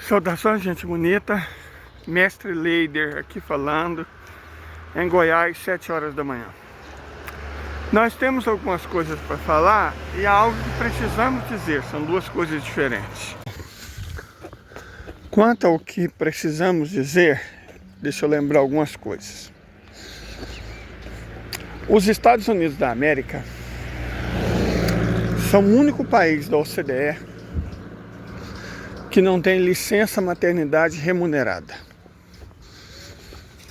Saudações, gente bonita. Mestre Leider aqui falando, em Goiás, 7 horas da manhã. Nós temos algumas coisas para falar e algo que precisamos dizer, são duas coisas diferentes. Quanto ao que precisamos dizer, deixa eu lembrar algumas coisas. Os Estados Unidos da América são o único país da OCDE que não tem licença maternidade remunerada.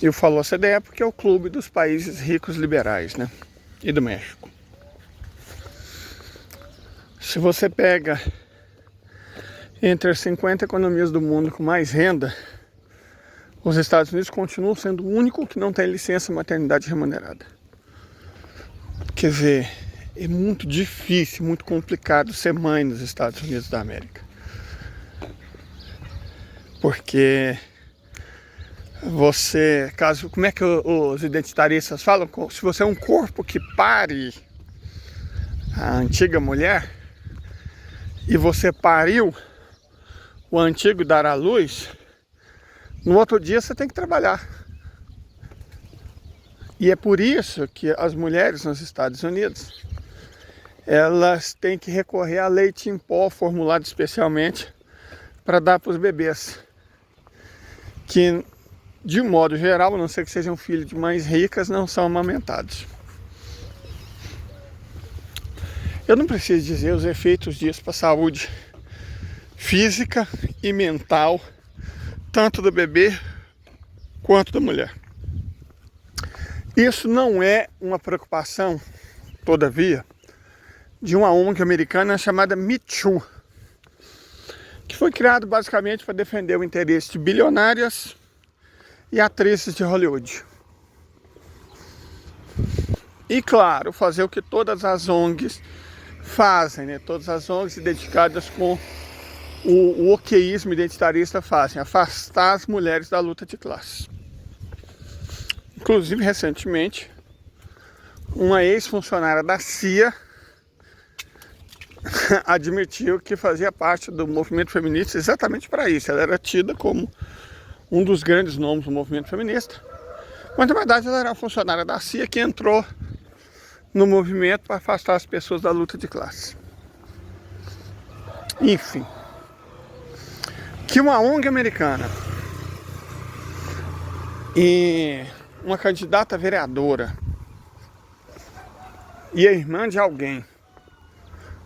Eu falo OCDE porque é o clube dos países ricos liberais, né? E do México. Se você pega entre as 50 economias do mundo com mais renda, os Estados Unidos continuam sendo o único que não tem licença maternidade remunerada. Quer dizer, é muito difícil, muito complicado ser mãe nos Estados Unidos da América. Porque você, como é que os identitaristas falam? Se você é um corpo que pare a antiga mulher e você pariu o antigo dar à luz, no outro dia você tem que trabalhar. E é por isso que as mulheres nos Estados Unidos, elas têm que recorrer a leite em pó formulado especialmente para dar para os bebês. Que, de um modo geral, a não ser que sejam filhos de mães ricas, não são amamentados. Eu não preciso dizer os efeitos disso para a saúde física e mental, tanto do bebê quanto da mulher. Isso não é uma preocupação, todavia, de uma ONG americana chamada Me Too, que foi criado basicamente para defender o interesse de bilionárias e atrizes de Hollywood. E claro, fazer o que todas as ONGs fazem, né? Todas as ONGs dedicadas com o oqueísmo identitarista fazem, afastar as mulheres da luta de classe. Inclusive, recentemente, uma ex-funcionária da CIA admitiu que fazia parte do movimento feminista exatamente para isso. Ela era tida como um dos grandes nomes do movimento feminista, mas na verdade ela era uma funcionária da CIA que entrou no movimento para afastar as pessoas da luta de classe. Enfim, que uma ONG americana e uma candidata a vereadora e a irmã de alguém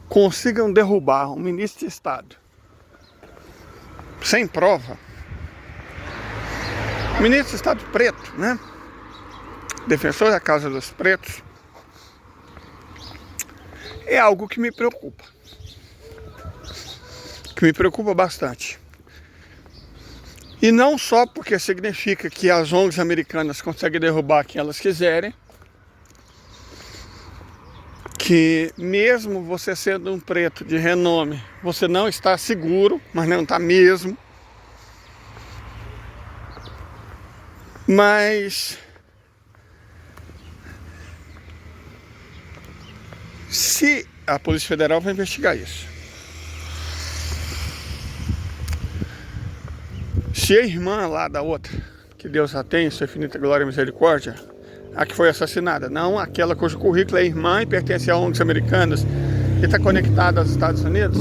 consigam derrubar um ministro de Estado sem prova. Ministro de Estado preto, né? Defensor da causa dos pretos. É algo que me preocupa. Que me preocupa bastante. E não só porque significa que as ONGs americanas conseguem derrubar quem elas quiserem, que mesmo você sendo um preto de renome, você não está seguro, mas não está mesmo. Mas se a Polícia Federal vai investigar isso, se a irmã lá da outra, que Deus a tenha, sua infinita glória e misericórdia, a que foi assassinada, não aquela cujo currículo é irmã e pertence a ONGs americanas e está conectada aos Estados Unidos,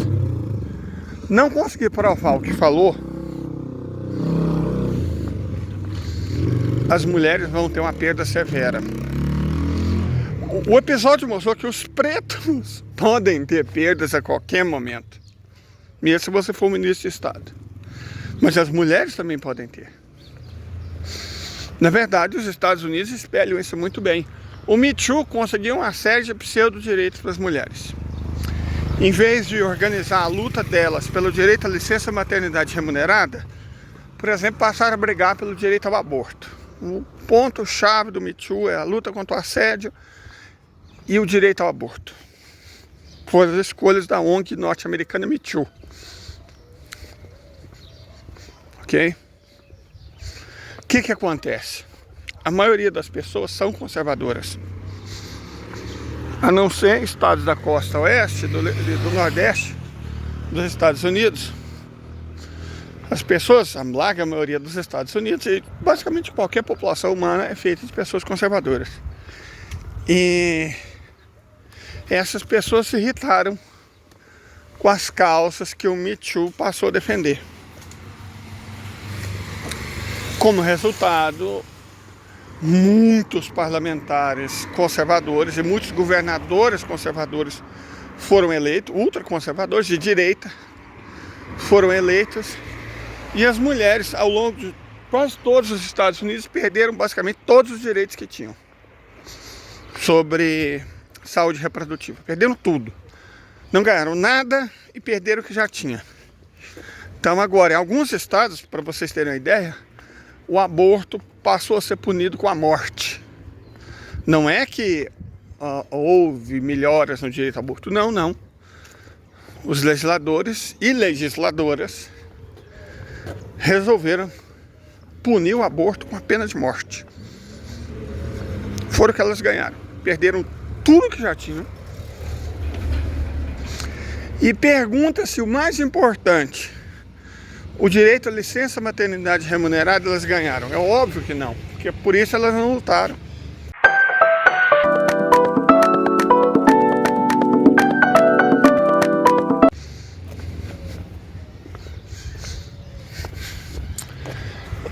não conseguir provar o que falou, as mulheres vão ter uma perda severa. O episódio mostrou que os pretos podem ter perdas a qualquer momento, mesmo se você for ministro de Estado, mas as mulheres também podem ter. Na verdade, os Estados Unidos espelham isso muito bem. O Me Too conseguiu uma série de pseudo-direitos para as mulheres. Em vez de organizar a luta delas pelo direito à licença maternidade remunerada, por exemplo, passaram a brigar pelo direito ao aborto. O ponto-chave do Me Too é a luta contra o assédio e o direito ao aborto. Foram as escolhas da ONG norte-americana Me Too. Ok? O que acontece? A maioria das pessoas são conservadoras. A não ser estados da costa oeste, do nordeste dos Estados Unidos, As pessoas, a larga maioria dos Estados Unidos, e basicamente qualquer população humana é feita de pessoas conservadoras. E essas pessoas se irritaram com as causas que o Me Too passou a defender. Como resultado, muitos parlamentares conservadores e muitos governadores conservadores foram eleitos, ultraconservadores de direita, foram eleitos. E as mulheres, ao longo de quase todos os Estados Unidos, perderam basicamente todos os direitos que tinham sobre saúde reprodutiva. Perderam tudo. Não ganharam nada e perderam o que já tinha. Então agora, em alguns estados, para vocês terem uma ideia, o aborto passou a ser punido com a morte. Não é que houve melhoras no direito ao aborto. Não, não. Os legisladores e legisladoras resolveram punir o aborto com a pena de morte. Foram o que elas ganharam. Perderam tudo que já tinham. E pergunta-se o mais importante: o direito à licença maternidade remunerada elas ganharam? É óbvio que não, porque por isso elas não lutaram.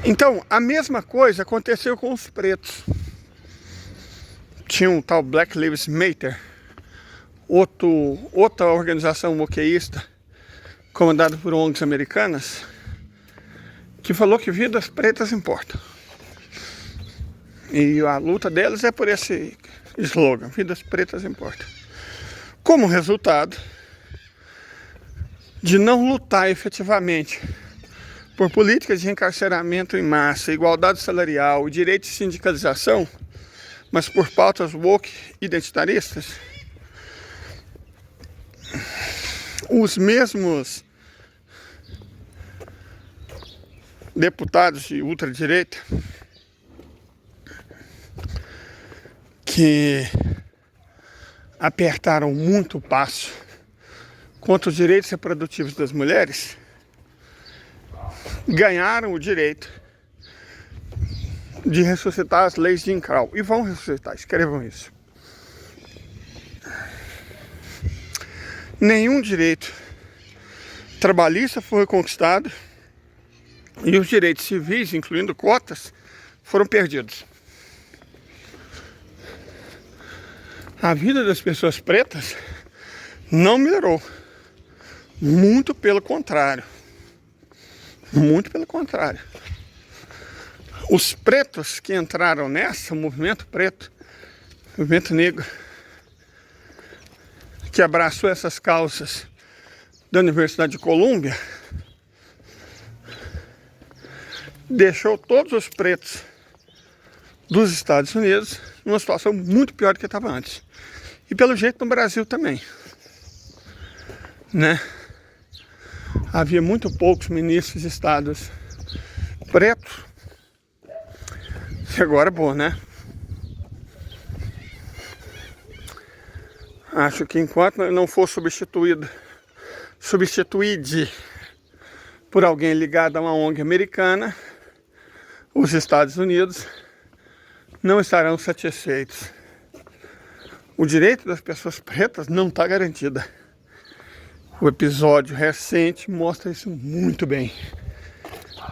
Então, a mesma coisa aconteceu com os pretos. Tinha um tal Black Lives Matter, outra organização moqueísta, comandada por ONGs americanas, que falou que vidas pretas importam. E a luta delas é por esse slogan: vidas pretas importam. Como resultado de não lutar efetivamente por políticas de encarceramento em massa, igualdade salarial e direito de sindicalização, mas por pautas woke identitaristas, os mesmos deputados de ultradireita que apertaram muito o passo contra os direitos reprodutivos das mulheres ganharam o direito de ressuscitar as leis de Jim Crow. E vão ressuscitar, escrevam isso. Nenhum direito trabalhista foi conquistado e os direitos civis, incluindo cotas, foram perdidos. A vida das pessoas pretas não melhorou. Muito pelo contrário. Muito pelo contrário. Os pretos que entraram nessa, o movimento preto, o movimento negro, que abraçou essas causas da Universidade de Colômbia, deixou todos os pretos dos Estados Unidos numa situação muito pior do que estava antes. E pelo jeito no Brasil também, né? Havia muito poucos ministros de estados pretos. E agora é bom, né? Acho que enquanto não for substituído por alguém ligado a uma ONG americana, os Estados Unidos não estarão satisfeitos. O direito das pessoas pretas não está garantido. O episódio recente mostra isso muito bem.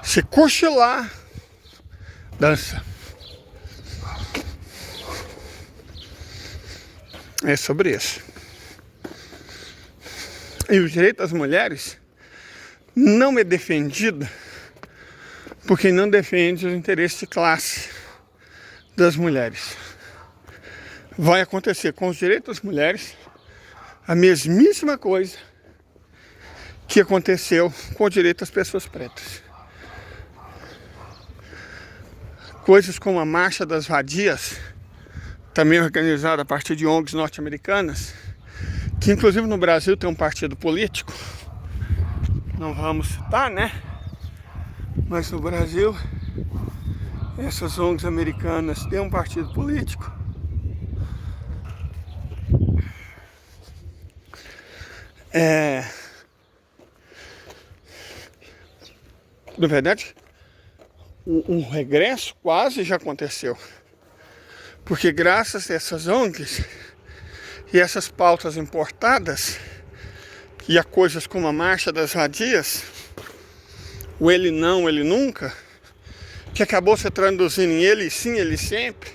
Se cochilar, dança. É sobre isso. E o direito das mulheres não é defendido porque não defende os interesses de classe das mulheres. Vai acontecer com os direitos das mulheres a mesmíssima coisa que aconteceu com o direito das pessoas pretas. Coisas como a Marcha das Vadias, também organizada a partir de ONGs norte-americanas, que inclusive no Brasil tem um partido político, não vamos citar, né? Mas no Brasil, essas ONGs americanas têm um partido político. Na verdade, o regresso quase já aconteceu. Porque graças a essas ONGs e essas pautas importadas, e a coisas como a Marcha das Vadias, o ele não, ele nunca, que acabou se traduzindo em ele sim, ele sempre,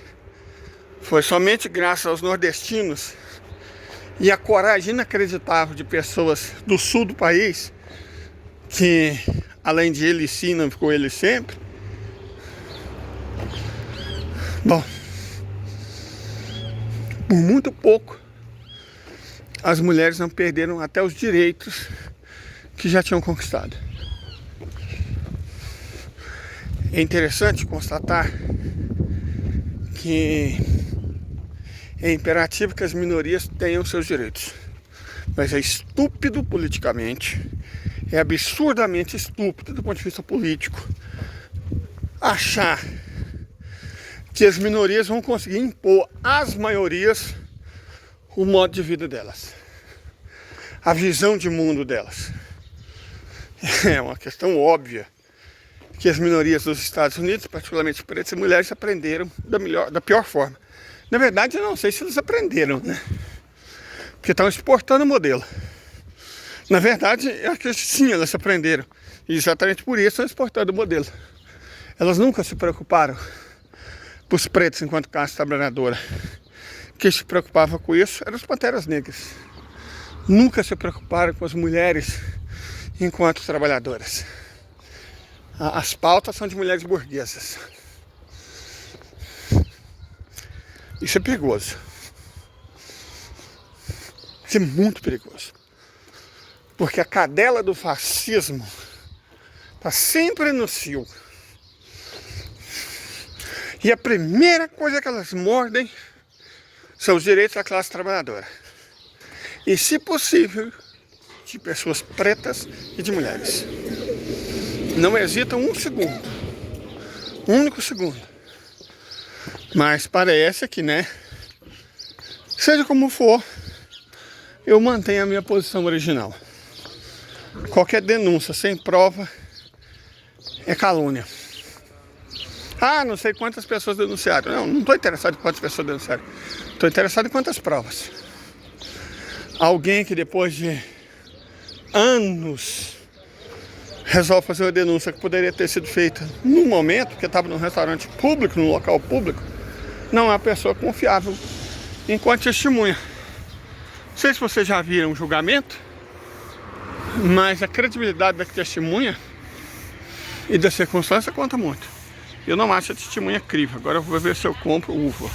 foi somente graças aos nordestinos e a coragem inacreditável de pessoas do sul do país, que além de ele sim, não ficou ele sempre. Bom, por muito pouco, as mulheres não perderam até os direitos que já tinham conquistado. É interessante constatar que é imperativo que as minorias tenham seus direitos. Mas é estúpido politicamente, é absurdamente estúpido do ponto de vista político achar que as minorias vão conseguir impor às maiorias o modo de vida delas, a visão de mundo delas. É uma questão óbvia que as minorias dos Estados Unidos, particularmente pretas e mulheres, aprenderam da pior forma. Na verdade, eu não sei se eles aprenderam, né? Porque estão exportando o modelo. Na verdade, eu acho que sim, elas aprenderam. E exatamente por isso estão exportando o modelo. Elas nunca se preocuparam com os pretos enquanto classe trabalhadora. Quem se preocupava com isso eram os panteras negras. Nunca se preocuparam com as mulheres enquanto trabalhadoras. As pautas são de mulheres burguesas. Isso é perigoso. Isso é muito perigoso. Porque a cadela do fascismo está sempre no cio. E a primeira coisa que elas mordem são os direitos da classe trabalhadora. E, se possível, de pessoas pretas e de mulheres. Não hesitam um segundo. Um único segundo. Mas parece que, né? Seja como for, eu mantenho a minha posição original. Qualquer denúncia sem prova é calúnia. Ah, não sei quantas pessoas denunciaram. Não estou interessado em quantas pessoas denunciaram. Estou interessado em quantas provas. Alguém que depois de anos resolve fazer uma denúncia que poderia ter sido feita no momento, porque estava num restaurante público, num local público, não é uma pessoa confiável enquanto testemunha. Não sei se vocês já viram o julgamento, mas a credibilidade da testemunha e da circunstância conta muito. Eu não acho a testemunha crível. Agora eu vou ver se eu compro uva.